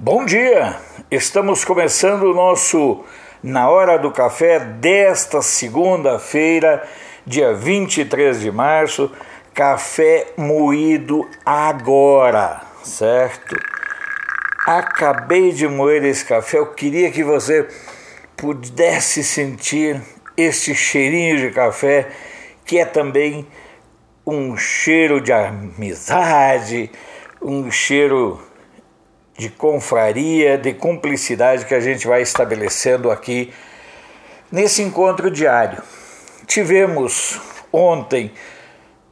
Bom dia! Estamos começando o nosso Na Hora do Café desta segunda-feira, dia 23 de março, café moído agora, certo? Acabei de moer esse café, eu queria que você pudesse sentir este cheirinho de café, que é também um cheiro de amizade, um cheiro de confraria, de cumplicidade que a gente vai estabelecendo aqui nesse encontro diário. Tivemos ontem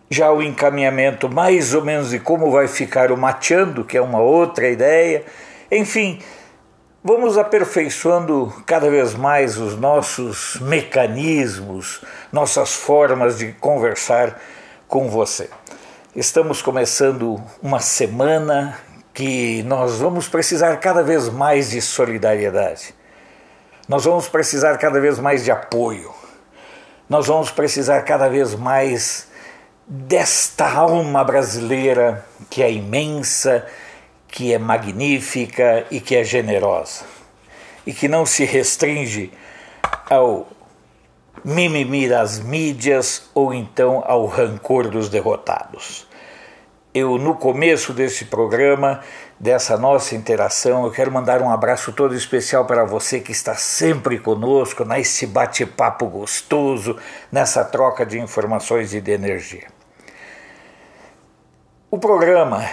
já o encaminhamento mais ou menos de como vai ficar o mateando, que é uma outra ideia. Enfim, vamos aperfeiçoando cada vez mais os nossos mecanismos, nossas formas de conversar com você. Estamos começando uma semana que nós vamos precisar cada vez mais de solidariedade. Nós vamos precisar cada vez mais de apoio. Nós vamos precisar cada vez mais desta alma brasileira que é imensa, que é magnífica e que é generosa. E que não se restringe ao mimimi das mídias ou então ao rancor dos derrotados. Eu, no começo desse programa, dessa nossa interação, eu quero mandar um abraço todo especial para você que está sempre conosco, nesse bate-papo gostoso, nessa troca de informações e de energia. O programa,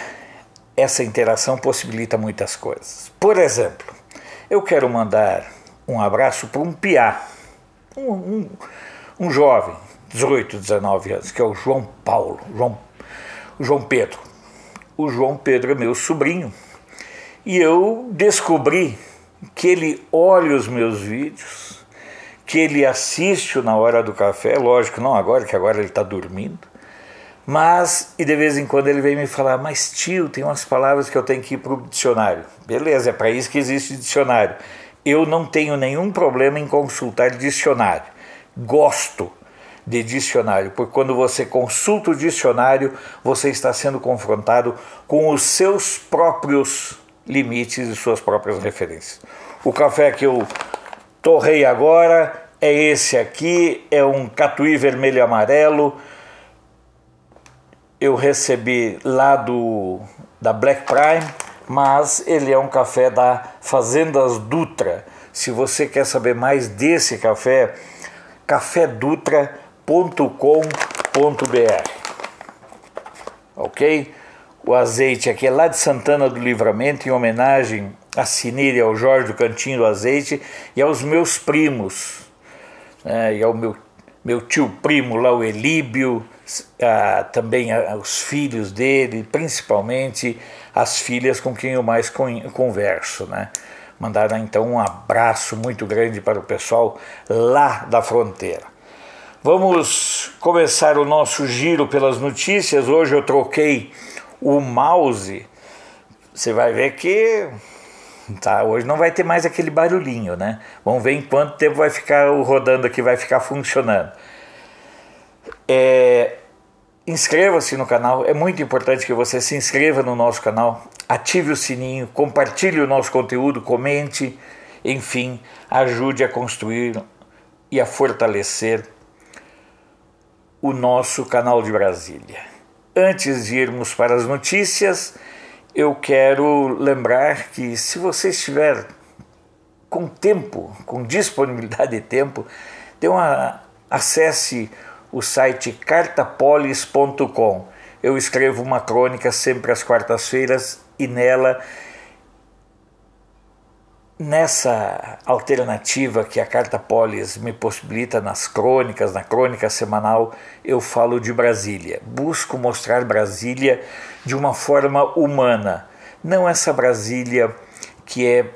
essa interação possibilita muitas coisas. Por exemplo, eu quero mandar um abraço para um piá, um jovem, 18, 19 anos, que é o João Paulo, João Pedro. O João Pedro é meu sobrinho e eu descobri que ele olha os meus vídeos, que ele assiste o Na Hora do Café, lógico, não agora, que agora ele está dormindo, mas, e de vez em quando ele vem me falar, mas tio, tem umas palavras que eu tenho que ir para o dicionário. Beleza, é para isso que existe dicionário. Eu não tenho nenhum problema em consultar dicionário. Gosto de dicionário, porque quando você consulta o dicionário, você está sendo confrontado com os seus próprios limites e suas próprias referências. O café que eu torrei agora é esse aqui, é um catuí vermelho e amarelo. Eu recebi lá da Black Prime, mas ele é um café da Fazendas Dutra. Se você quer saber mais desse café, cafedutra.com.br, ok? O azeite aqui é lá de Santana do Livramento, em homenagem a Sinira e ao Jorge do Cantinho do Azeite e aos meus primos, né? E ao meu tio primo lá, o Elíbio, também os filhos dele, principalmente as filhas com quem eu mais converso, né? Mandaram então um abraço muito grande para o pessoal lá da fronteira. Vamos começar o nosso giro pelas notícias. Hoje eu troquei o mouse. Você vai ver que hoje não vai ter mais aquele barulhinho, né? Vamos ver em quanto tempo vai ficar rodando aqui, vai ficar funcionando. Inscreva-se no canal, é muito importante que você se inscreva no nosso canal, ative o sininho, compartilhe o nosso conteúdo, comente, enfim, ajude a construir e a fortalecer o nosso canal de Brasília. Antes de irmos para as notícias, eu quero lembrar que se você estiver com tempo, com disponibilidade de tempo, acesse o site cartapolis.com. Eu escrevo uma crônica sempre às quartas-feiras e nessa alternativa que a Carta Polis me possibilita nas crônicas, na crônica semanal, eu falo de Brasília. Busco mostrar Brasília de uma forma humana, não essa Brasília que é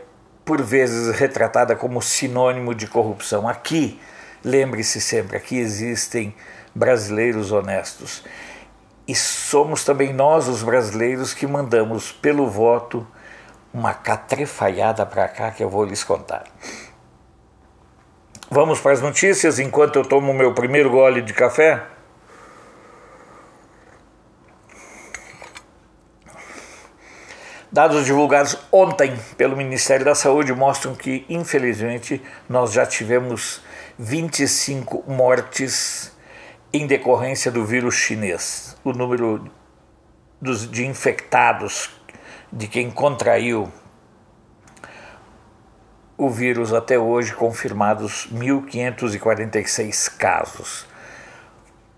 por vezes retratada como sinônimo de corrupção. Aqui, lembre-se sempre, aqui existem brasileiros honestos. E somos também nós, os brasileiros, que mandamos pelo voto uma catrefaiada para cá que eu vou lhes contar. Vamos para as notícias enquanto eu tomo o meu primeiro gole de café? Dados divulgados ontem pelo Ministério da Saúde mostram que, infelizmente, nós já tivemos 25 mortes em decorrência do vírus chinês. O número de infectados, de quem contraiu o vírus até hoje, confirmados 1.546 casos.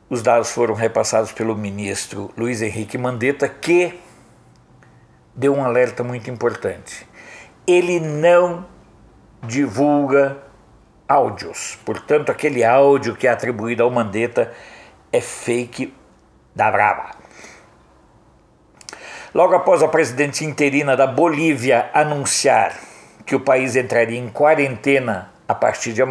Os dados foram repassados pelo ministro Luiz Henrique Mandetta, que deu um alerta muito importante. Ele não divulga áudios, portanto, aquele áudio que é atribuído ao Mandetta é fake da brava. Logo após a presidente interina da Bolívia anunciar que o país entraria em quarentena a partir de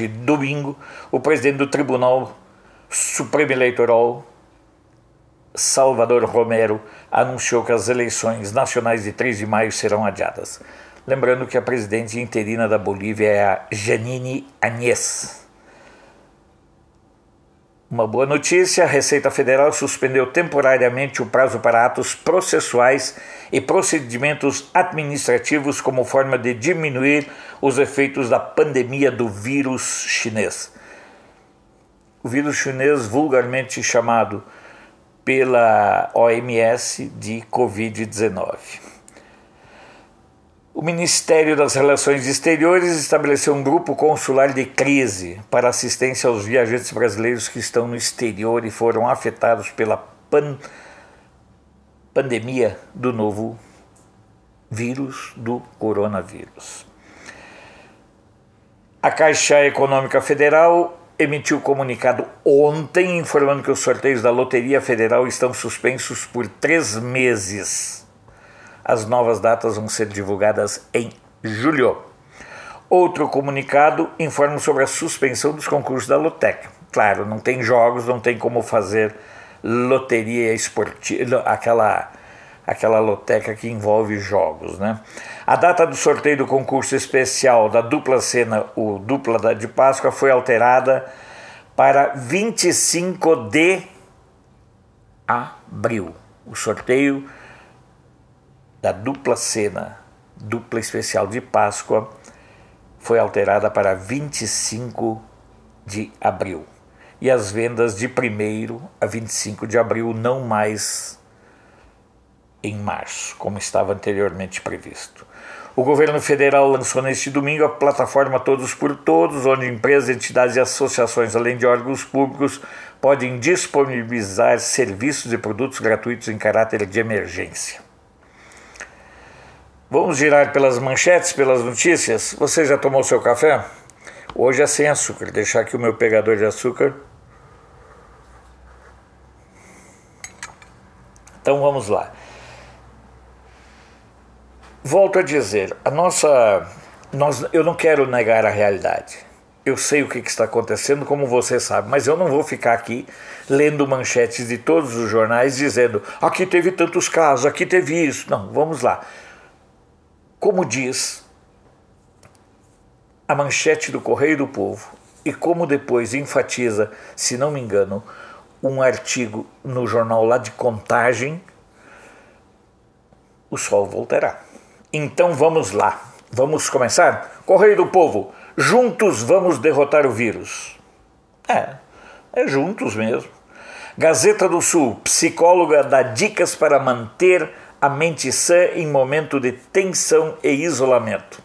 domingo, o presidente do Tribunal Supremo Eleitoral, Salvador Romero, anunciou que as eleições nacionais de 3 de maio serão adiadas. Lembrando que a presidente interina da Bolívia é a Janine Áñez. Uma boa notícia: a Receita Federal suspendeu temporariamente o prazo para atos processuais e procedimentos administrativos como forma de diminuir os efeitos da pandemia do vírus chinês. O vírus chinês, vulgarmente chamado pela OMS de Covid-19. O Ministério das Relações Exteriores estabeleceu um grupo consular de crise para assistência aos viajantes brasileiros que estão no exterior e foram afetados pela pandemia do novo vírus, do coronavírus. A Caixa Econômica Federal emitiu comunicado ontem informando que os sorteios da Loteria Federal estão suspensos por 3 meses. As novas datas vão ser divulgadas em julho. Outro comunicado informa sobre a suspensão dos concursos da Lotec. Claro, não tem jogos, não tem como fazer loteria esportiva, aquela loteca que envolve jogos, né? A data do sorteio do concurso especial da dupla cena, o Dupla de Páscoa, foi alterada para 25 de abril. O sorteio da dupla cena, dupla especial de Páscoa, foi alterada para 25 de abril. E as vendas de 1º a 25 de abril, não mais em março, como estava anteriormente previsto. O governo federal lançou neste domingo a plataforma Todos por Todos, onde empresas, entidades e associações, além de órgãos públicos, podem disponibilizar serviços e produtos gratuitos em caráter de emergência. Vamos girar pelas manchetes, pelas notícias. Você já tomou seu café? Hoje é sem açúcar. Deixar aqui o meu pegador de açúcar. Então vamos lá. Volto a dizer, eu não quero negar a realidade. Eu sei o que está acontecendo, como você sabe, mas eu não vou ficar aqui lendo manchetes de todos os jornais dizendo aqui teve tantos casos, aqui teve isso. Não, vamos lá. Como diz a manchete do Correio do Povo e como depois enfatiza, se não me engano, um artigo no jornal lá de Contagem, o sol voltará. Então vamos lá, vamos começar? Correio do Povo, juntos vamos derrotar o vírus. É juntos mesmo. Gazeta do Sul, psicóloga dá dicas para manter a mente sã em momento de tensão e isolamento.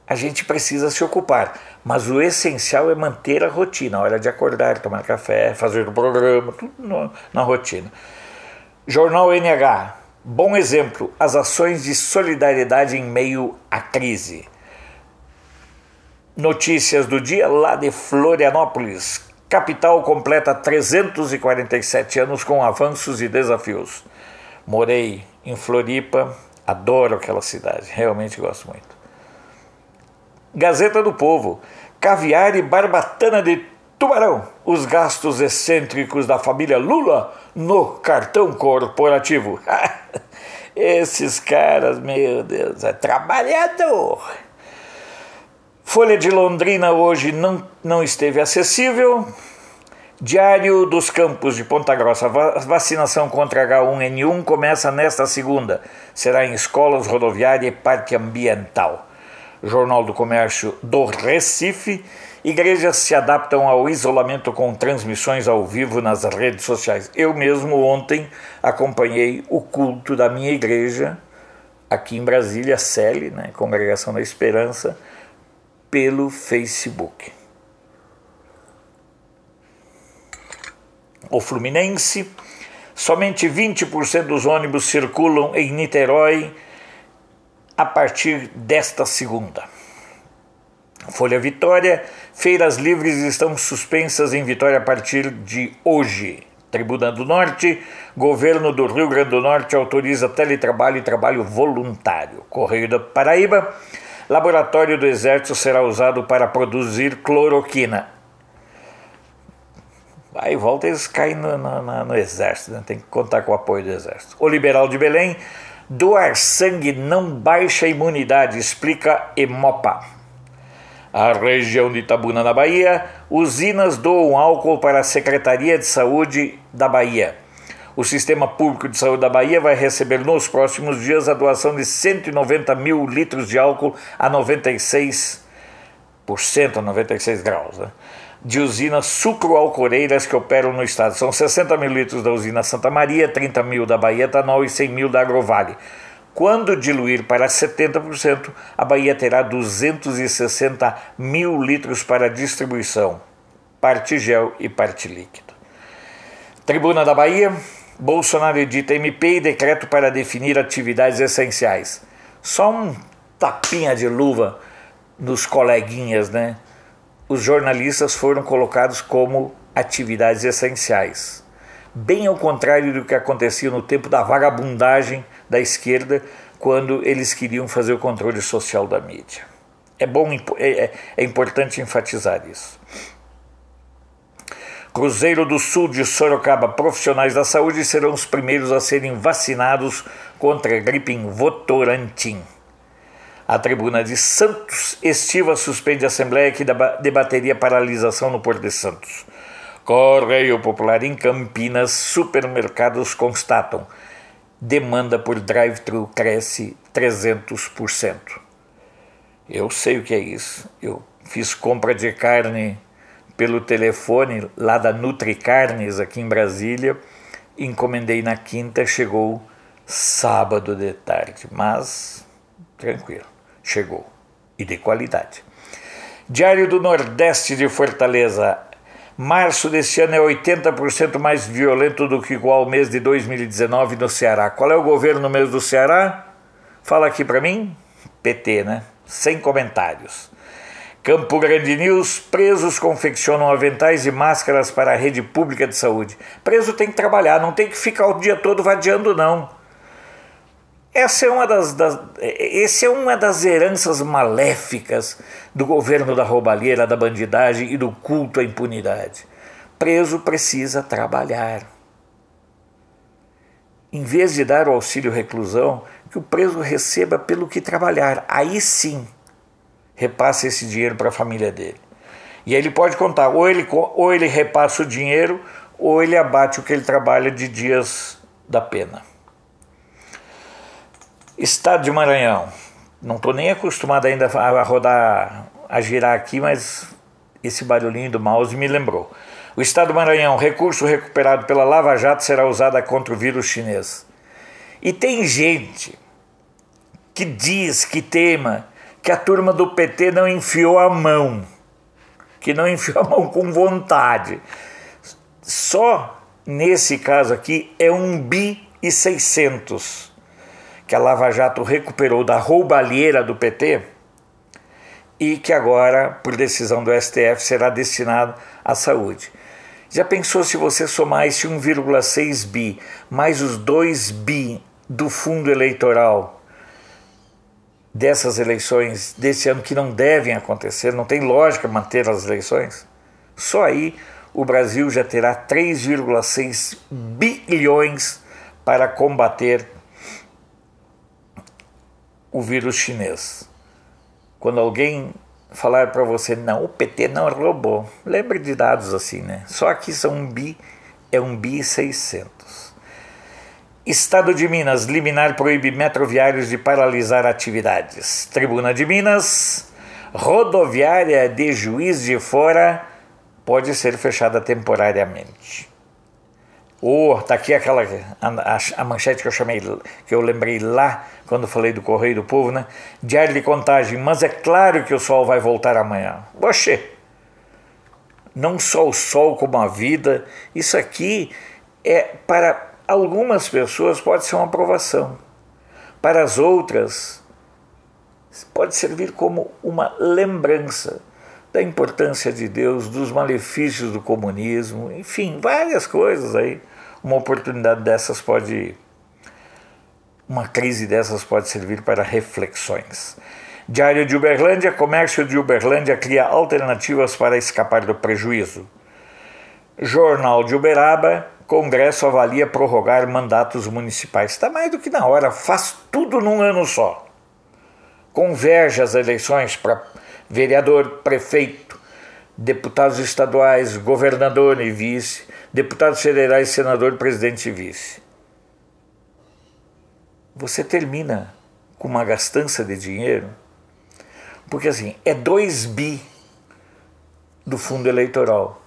A gente precisa se ocupar, mas o essencial é manter a rotina, a hora de acordar, tomar café, fazer o programa, tudo na rotina. Jornal NH, bom exemplo, as ações de solidariedade em meio à crise. Notícias do dia lá de Florianópolis, capital completa 347 anos com avanços e desafios. Morei em Floripa, adoro aquela cidade, realmente gosto muito. Gazeta do Povo, caviar e barbatana de tubarão, os gastos excêntricos da família Lula no cartão corporativo. Esses caras, meu Deus, é trabalhador. Folha de Londrina hoje não esteve acessível. Diário dos Campos de Ponta Grossa. A vacinação contra H1N1 começa nesta segunda. Será em escolas, rodoviária e parque ambiental. Jornal do Comércio do Recife. Igrejas se adaptam ao isolamento com transmissões ao vivo nas redes sociais. Eu mesmo ontem acompanhei o culto da minha igreja, aqui em Brasília, CELE, né, Congregação da Esperança, pelo Facebook. O Fluminense, somente 20% dos ônibus circulam em Niterói a partir desta segunda. Folha Vitória, feiras livres estão suspensas em Vitória a partir de hoje. Tribuna do Norte, governo do Rio Grande do Norte autoriza teletrabalho e trabalho voluntário. Correio da Paraíba, laboratório do Exército será usado para produzir cloroquina. Aí volta, eles caem no Exército, né? Tem que contar com o apoio do Exército. O Liberal de Belém, doar sangue não baixa a imunidade, explica Hemopa. A região de Itabuna, na Bahia, usinas doam álcool para a Secretaria de Saúde da Bahia. O Sistema Público de Saúde da Bahia vai receber nos próximos dias a doação de 190 mil litros de álcool a 96%, a 96 graus, né? De usinas sucroalcooreiras que operam no estado. São 60 mil litros da usina Santa Maria, 30 mil da Bahia Etanol e 100 mil da Agrovale. Quando diluir para 70%, a Bahia terá 260 mil litros para distribuição, parte gel e parte líquido. Tribuna da Bahia, Bolsonaro edita MP e decreto para definir atividades essenciais. Só um tapinha de luva nos coleguinhas, né? Os jornalistas foram colocados como atividades essenciais. Bem ao contrário do que acontecia no tempo da vagabundagem da esquerda, quando eles queriam fazer o controle social da mídia. É importante enfatizar isso. Cruzeiro do Sul de Sorocaba, profissionais da saúde serão os primeiros a serem vacinados contra a gripe em Votorantim. A Tribuna de Santos, Estiva suspende a Assembleia que debateria paralisação no Porto de Santos. Correio Popular em Campinas, supermercados constatam. Demanda por drive-thru cresce 300%. Eu sei o que é isso. Eu fiz compra de carne pelo telefone lá da Nutricarnes aqui em Brasília. Encomendei na quinta, chegou sábado de tarde. Mas, tranquilo, chegou. E de qualidade. Diário do Nordeste de Fortaleza. Março deste ano é 80% mais violento do que igual mês de 2019 no Ceará. Qual é o governo no mês do Ceará? Fala aqui para mim. PT, né? Sem comentários. Campo Grande News, presos confeccionam aventais e máscaras para a rede pública de saúde. Preso tem que trabalhar, não tem que ficar o dia todo vadiando, não. Essa é uma das heranças maléficas do governo da roubalheira, da bandidagem e do culto à impunidade. Preso precisa trabalhar. Em vez de dar o auxílio reclusão, que o preso receba pelo que trabalhar. Aí sim, repassa esse dinheiro para a família dele. E aí ele pode contar, ou ele repassa o dinheiro, ou ele abate o que ele trabalha de dias da pena. Estado de Maranhão. Não estou nem acostumado ainda a rodar, a girar aqui, mas esse barulhinho do mouse me lembrou. O Estado do Maranhão, recurso recuperado pela Lava Jato será usado contra o vírus chinês. E tem gente que diz, que tema, que a turma do PT não enfiou a mão, que não enfiou a mão com vontade. Só nesse caso aqui é 1,6 bi que a Lava Jato recuperou da roubalheira do PT e que agora, por decisão do STF, será destinado à saúde. Já pensou se você somar esse 1,6 bi mais os 2 bi do fundo eleitoral dessas eleições desse ano que não devem acontecer, não tem lógica manter as eleições? Só aí o Brasil já terá 3,6 bilhões para combater o vírus chinês. Quando alguém falar para você, não, o PT não roubou. Lembre de dados assim, né? Só aqui são 1 bi e 600. Estado de Minas, liminar proíbe metroviários de paralisar atividades. Tribuna de Minas, rodoviária de Juiz de Fora pode ser fechada temporariamente. Tá aqui a manchete que eu lembrei lá quando falei do Correio do Povo, né? Diário de contagem, mas é claro que o sol vai voltar amanhã. Oxê! Não só o sol como a vida, isso aqui para algumas pessoas pode ser uma aprovação. Para as outras, pode servir como uma lembrança da importância de Deus, dos malefícios do comunismo, enfim, várias coisas aí. Uma crise dessas pode servir para reflexões. Diário de Uberlândia, comércio de Uberlândia cria alternativas para escapar do prejuízo. Jornal de Uberaba, Congresso avalia prorrogar mandatos municipais. Está mais do que na hora, faz tudo num ano só. Converge as eleições para vereador, prefeito, deputados estaduais, governador e vice, deputados federais, senador, presidente e vice. Você termina com uma gastança de dinheiro, porque assim, é 2 bi do fundo eleitoral,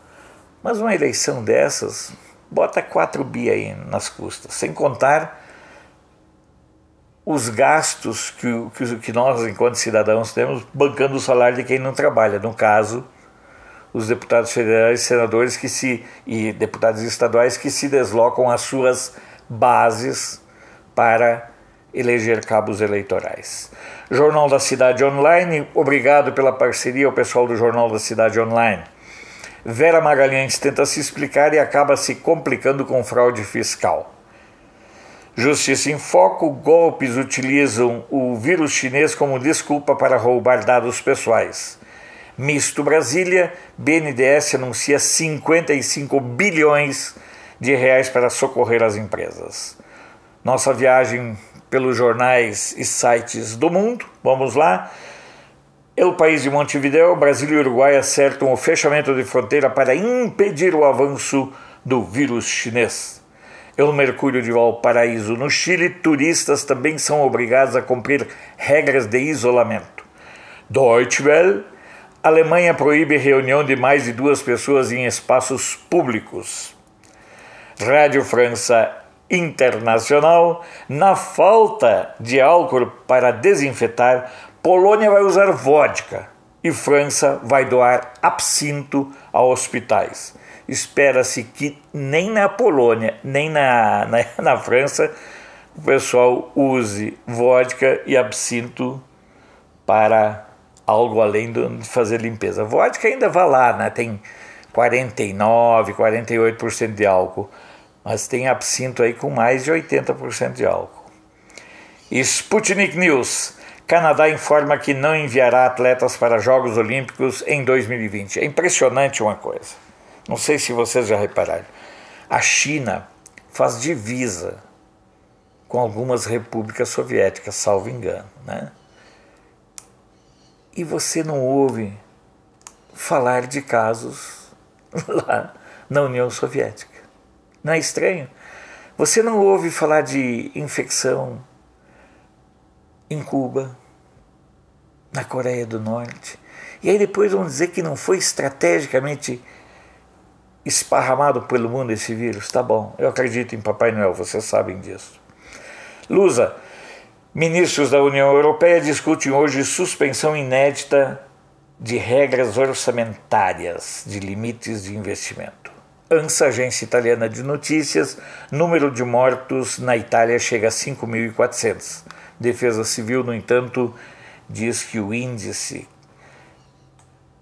mas uma eleição dessas bota 4 bi aí nas custas, sem contar os gastos que nós, enquanto cidadãos, temos bancando o salário de quem não trabalha. No caso, os deputados federais, senadores e deputados estaduais que se deslocam às suas bases para eleger cabos eleitorais. Jornal da Cidade Online, obrigado pela parceria ao pessoal do Jornal da Cidade Online. Vera Magalhães tenta se explicar e acaba se complicando com fraude fiscal. Justiça em Foco, golpes utilizam o vírus chinês como desculpa para roubar dados pessoais. Misto Brasília, BNDES anuncia 55 bilhões de reais para socorrer as empresas. Nossa viagem pelos jornais e sites do mundo, vamos lá. El País de Montevideo, Brasil e Uruguai acertam o fechamento de fronteira para impedir o avanço do vírus chinês. El Mercúrio de Valparaíso, no Chile, turistas também são obrigados a cumprir regras de isolamento. Deutsche Welle, Alemanha proíbe reunião de mais de 2 pessoas em espaços públicos. Rádio França Internacional, na falta de álcool para desinfetar, Polônia vai usar vodka e França vai doar absinto a hospitais. Espera-se que nem na Polônia, nem na França, o pessoal use vodka e absinto para algo além de fazer limpeza. Vodka ainda vai lá, né? Tem 49%, 48% de álcool, mas tem absinto aí com mais de 80% de álcool. Sputnik News. Canadá informa que não enviará atletas para Jogos Olímpicos em 2020. É impressionante uma coisa. Não sei se vocês já repararam. A China faz divisa com algumas repúblicas soviéticas, salvo engano, né? E você não ouve falar de casos lá na União Soviética. Não é estranho? Você não ouve falar de infecção em Cuba, na Coreia do Norte. E aí depois vão dizer que não foi estrategicamente esparramado pelo mundo esse vírus. Tá bom, eu acredito em Papai Noel, vocês sabem disso. Lusa, ministros da União Europeia discutem hoje suspensão inédita de regras orçamentárias de limites de investimento. ANSA, agência italiana de notícias, número de mortos na Itália chega a 5.400. Defesa Civil, no entanto, diz que o índice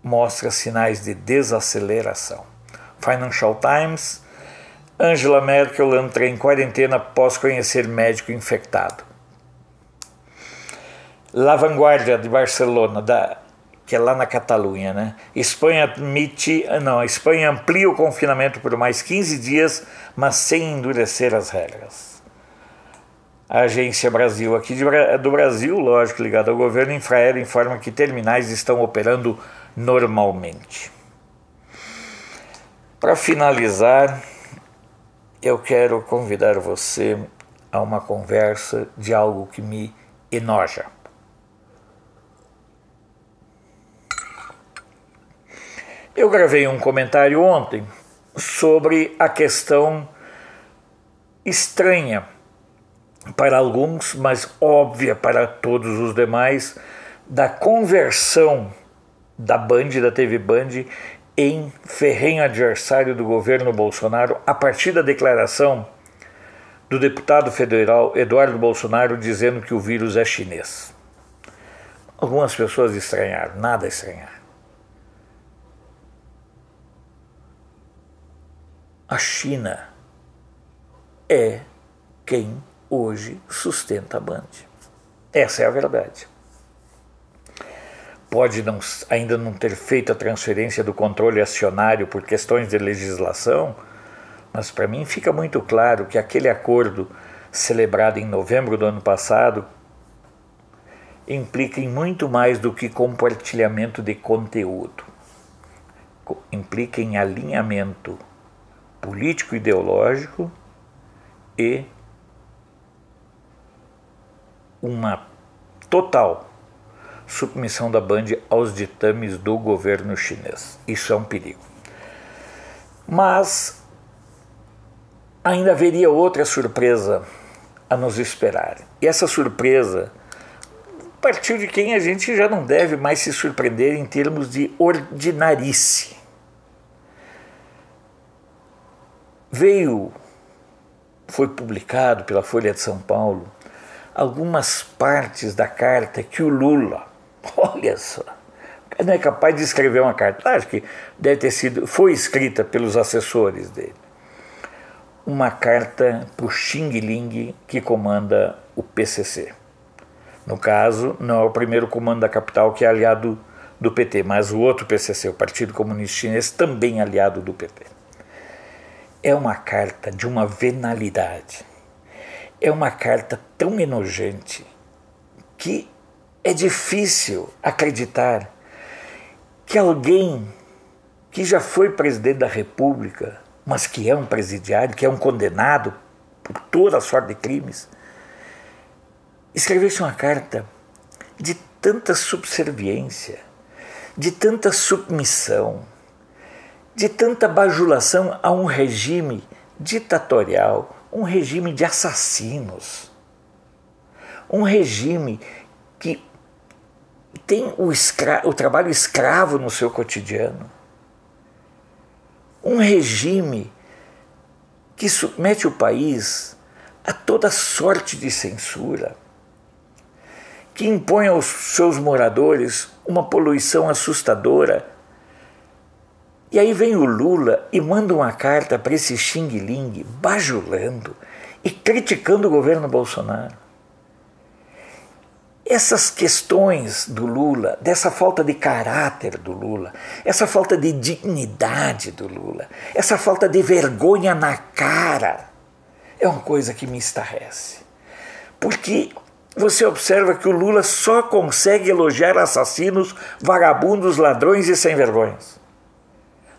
mostra sinais de desaceleração. Financial Times, Angela Merkel entra em quarentena após conhecer médico infectado. La Vanguardia de Barcelona, que é lá na Catalunha, né? Espanha amplia o confinamento por mais 15 dias, mas sem endurecer as regras. A Agência Brasil, aqui do Brasil, lógico, ligada ao governo, Infraero informa que terminais estão operando normalmente. Para finalizar, eu quero convidar você a uma conversa de algo que me enoja. Eu gravei um comentário ontem sobre a questão estranha para alguns, mas óbvia para todos os demais, da conversão da Band, da TV Band, em ferrenho adversário do governo Bolsonaro, a partir da declaração do deputado federal Eduardo Bolsonaro dizendo que o vírus é chinês. Algumas pessoas estranharam, nada estranhar. A China é quem hoje sustenta a Band. Essa é a verdade. Pode ainda não ter feito a transferência do controle acionário por questões de legislação, mas para mim fica muito claro que aquele acordo celebrado em novembro do ano passado implica em muito mais do que compartilhamento de conteúdo. Implica em alinhamento político-ideológico e uma total submissão da Band aos ditames do governo chinês. Isso é um perigo. Mas ainda haveria outra surpresa a nos esperar. E essa surpresa partiu de quem a gente já não deve mais se surpreender em termos de ordinarice. Foi publicado pela Folha de São Paulo algumas partes da carta que o Lula, olha só, não é capaz de escrever uma carta. Acho que foi escrita pelos assessores dele. Uma carta para o Xing Ling, que comanda o PCC. No caso, não é o primeiro comando da capital que é aliado do PT, mas o outro PCC, o Partido Comunista Chinês, também aliado do PT. É uma carta de uma venalidade. É uma carta tão enojante que é difícil acreditar que alguém que já foi presidente da República, mas que é um presidiário, que é um condenado por toda a sorte de crimes, escrevesse uma carta de tanta subserviência, de tanta submissão, de tanta bajulação a um regime ditatorial, um regime de assassinos, um regime que tem o trabalho escravo no seu cotidiano, um regime que submete o país a toda sorte de censura, que impõe aos seus moradores uma poluição assustadora. E aí vem o Lula e manda uma carta para esse Xing Ling, bajulando e criticando o governo Bolsonaro. Essas questões do Lula, dessa falta de caráter do Lula, essa falta de dignidade do Lula, essa falta de vergonha na cara, é uma coisa que me estarrece. Porque você observa que o Lula só consegue elogiar assassinos, vagabundos, ladrões e sem vergonhas.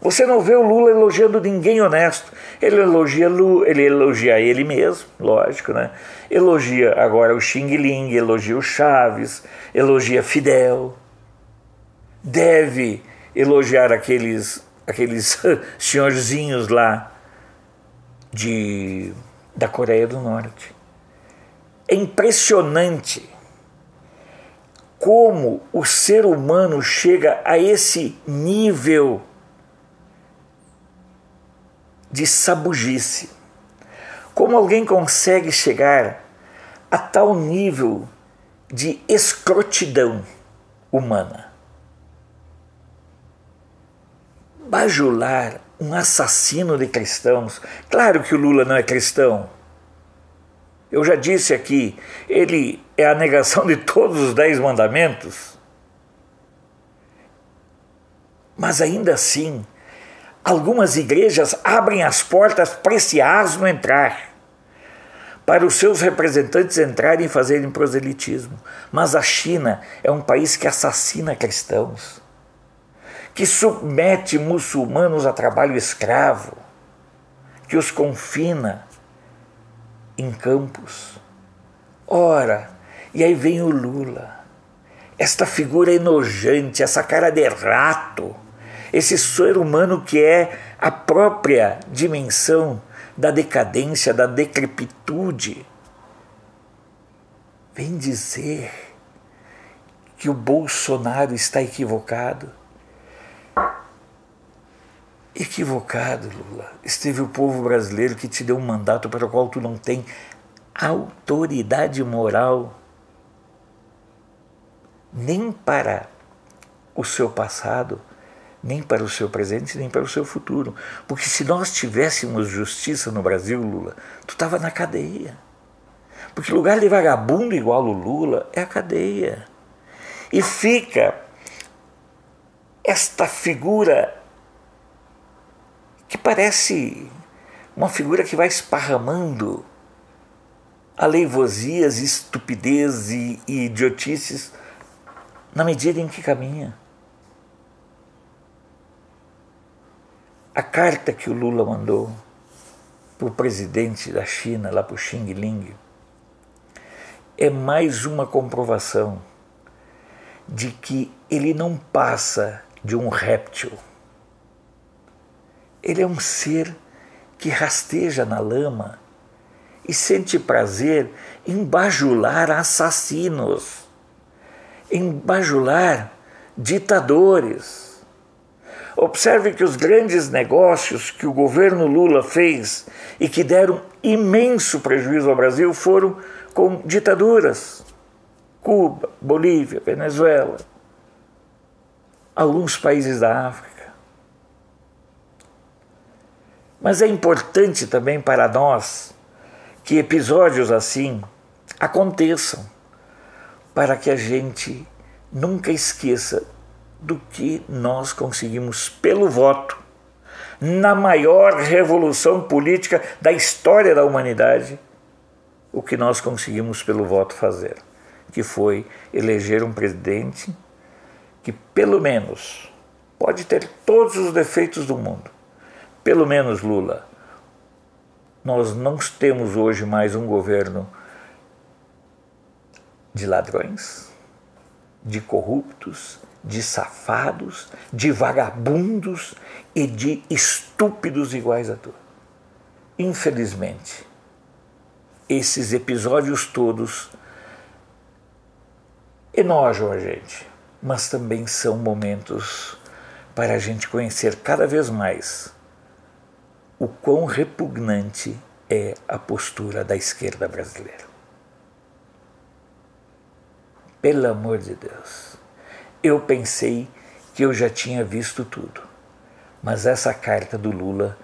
Você não vê o Lula elogiando ninguém honesto. Ele elogia ele mesmo, lógico, né? Elogia agora o Xing Ling, elogia o Chaves, elogia Fidel. Deve elogiar aqueles senhorzinhos lá da Coreia do Norte. É impressionante como o ser humano chega a esse nível de sabugice. Como alguém consegue chegar a tal nível de escrotidão humana? Bajular um assassino de cristãos. Claro que o Lula não é cristão. Eu já disse aqui, ele é a negação de todos os 10 mandamentos. Mas ainda assim, algumas igrejas abrem as portas para esse asno entrar, para os seus representantes entrarem e fazerem proselitismo. Mas a China é um país que assassina cristãos, que submete muçulmanos a trabalho escravo, que os confina em campos. Ora, e aí vem o Lula, esta figura enojante, essa cara de rato, esse ser humano que é a própria dimensão da decadência, da decrepitude, vem dizer que o Bolsonaro está equivocado. Equivocado, Lula. Esteve o povo brasileiro que te deu um mandato para o qual tu não tem autoridade moral nem para o seu passado, nem para o seu presente, nem para o seu futuro. Porque se nós tivéssemos justiça no Brasil, Lula, tu estava na cadeia. Porque lugar de vagabundo igual o Lula é a cadeia. E fica esta figura que parece uma figura que vai esparramando aleivosias, estupidez e idiotices na medida em que caminha. A carta que o Lula mandou para o presidente da China, lá para o Xing Ling, é mais uma comprovação de que ele não passa de um réptil. Ele é um ser que rasteja na lama e sente prazer em bajular assassinos, em bajular ditadores. Observe que os grandes negócios que o governo Lula fez e que deram imenso prejuízo ao Brasil foram com ditaduras. Cuba, Bolívia, Venezuela, alguns países da África. Mas é importante também para nós que episódios assim aconteçam, para que a gente nunca esqueça do que nós conseguimos pelo voto, na maior revolução política da história da humanidade, o que nós conseguimos pelo voto fazer, que foi eleger um presidente que pelo menos pode ter todos os defeitos do mundo. Pelo menos, Lula, nós não temos hoje mais um governo de ladrões, de corruptos, de safados, de vagabundos e de estúpidos iguais a tu. Infelizmente, esses episódios todos enojam a gente, mas também são momentos para a gente conhecer cada vez mais o quão repugnante é a postura da esquerda brasileira. Pelo amor de Deus, eu pensei que eu já tinha visto tudo, mas essa carta do Lula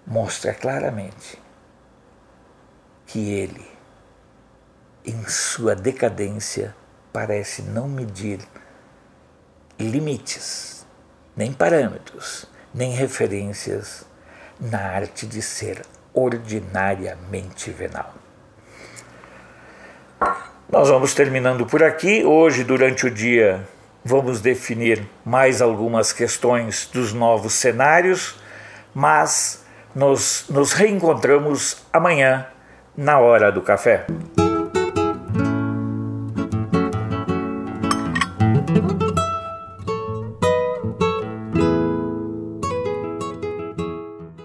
mostra claramente que ele, em sua decadência, parece não medir limites, nem parâmetros, nem referências na arte de ser ordinariamente venal. Nós vamos terminando por aqui. Hoje, durante o dia, vamos definir mais algumas questões dos novos cenários, mas nos reencontramos amanhã na hora do café.